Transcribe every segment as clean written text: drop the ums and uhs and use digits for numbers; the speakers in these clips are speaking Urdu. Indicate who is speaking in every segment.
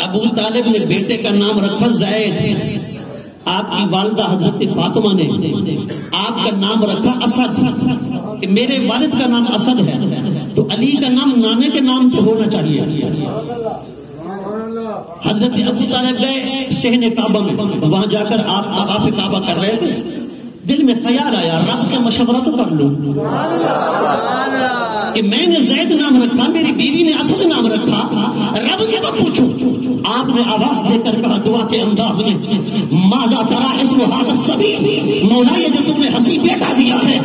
Speaker 1: ابو طالب نے بیٹے کا نام رکھا زید، آپ کی والدہ حضرت فاطمہ نے آپ کا نام رکھا اسد، کہ میرے والد کا نام اسد ہے تو علی کا نام نانے کے نام پہ ہونا چاہیے۔ حضرت ابو طالب گئے صحن کعبہ میں، وہاں جا کر آپ طواف کعبہ کر رہے تھے، دل میں خیال آیا رب سے مشورہ تو کر لوں کہ میں نے زید نام رکھا، میری بیوی نے اسد نام رکھا، رب سے تو پوچھوں۔ آپ نے آواز دے کر کہا دعا کے انداز میں، ماذا ترا اسم ھذا الصبی، مولا یہ جو تم نے حسین بیٹا دیا ہے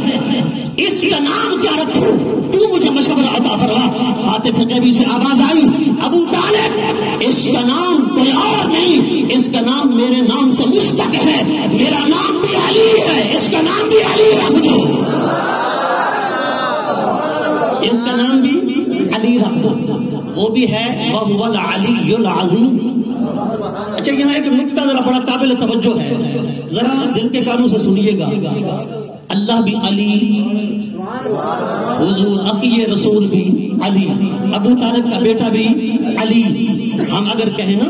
Speaker 1: اس کا نام کیا رکھوں، تو مجھے مشورہ عطا فرما۔ حاتف قیبی سے آواز آئی ابو طالب اس کا نام کوئی اور نہیں، اس کا نام میرے نام سے مشتق ہے، میرا نام بھی علی ہے، اس کا نام بھی علی رکھ دو، اس کا نام بھی علی رکھ دو، وہ بھی ہے وَهُوَ الْعَلِيُّ الْعَظِيمُ۔ اچھا یہاں ایک نکتہ ذرا بڑا قابل توجہ ہے، ذرا دل کے کانوں سے سنیے گا۔ اللہ بھی علی، حضور اخی رسول بھی علی، ابو طالب کا بیٹا بھی علی۔ ہم اگر کہیں نا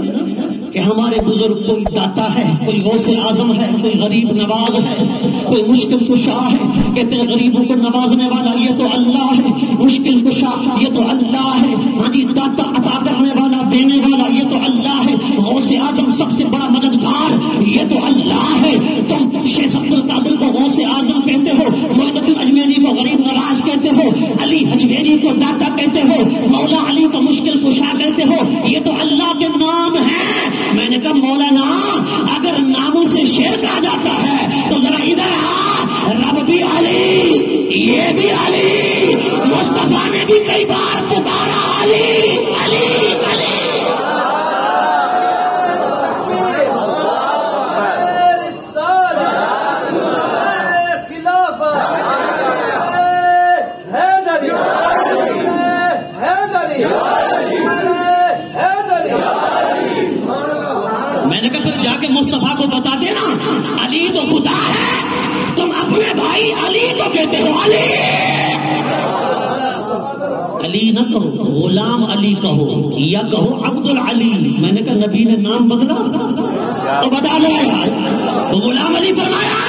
Speaker 1: کہ ہمارے بزرگ کوئی داتا ہے، کوئی غوث اعظم ہے، کوئی غریب نواز ہے، کوئی مشکل کشا ہے، کہتے ہیں غریبوں کو نوازنے والا یہ تو اللہ ہے، مشکل کشا یہ تو اللہ ہے، ہاں جی داتا عطا کرنے والا دینے والا یہ تو اللہ ہے، غوث اعظم سب سے بڑا مددگار یہ تو اللہ ہے۔ تم شیخ عبد القادر کو غوث اعظم کہتے ہو، محمد اجمیری کو غریب نواز کہتے ہو، علی حجویری کو داتا کہتے ہو، مولا علی کو مشکل کشا کہتے ہو، یہ تو اللہ کے نام ہے۔ میں نے کہا مولانا اگر ناموں سے شرک آ جاتا ہے تو ذرا ادھر آ، رب بھی علی یہ بھی علی، مصطفیٰ نے بھی کئی بار پکارا علی علی علی۔ مصطفیٰ کو بتا دینا علی تو خدا ہے، تم اپنے بھائی علی کو کہتے ہو علی، علی نہ کہو، غلام علی کہو یا کہو عبد العلی۔ میں نے کہا نبی نے نام بدلا تو بتا دو، غلام علی فرمایا،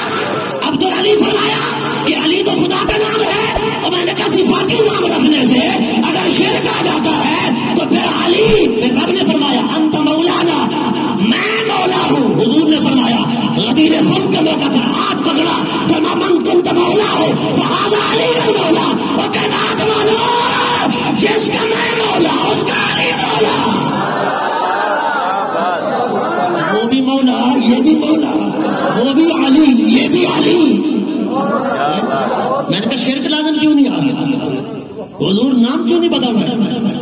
Speaker 1: عبد العلی فرمایا، کہ علی تو خدا کا نام ہے، اور میں نے کہا صفاتی نام رکھنے سے اگر شرک آ جاتا ہے تو پھر علی، پھر رب نے فرمایا انت مولانا، میں مولا ہوں۔ حضور نے فرمایا غدیر خم کے موقع پر ہاتھ پکڑا، فرما من کنت مولا ہو فہذا علی المولا، وہ کائنات مولا جس کا میں مولا اس کا علی مولا، وہ بھی مولا یہ بھی مولا، وہ بھی علی یہ بھی علی۔ میں نے کہا شرک لازم کیوں نہیں آ گیا، حضور نام کیوں نہیں بدل رہا؟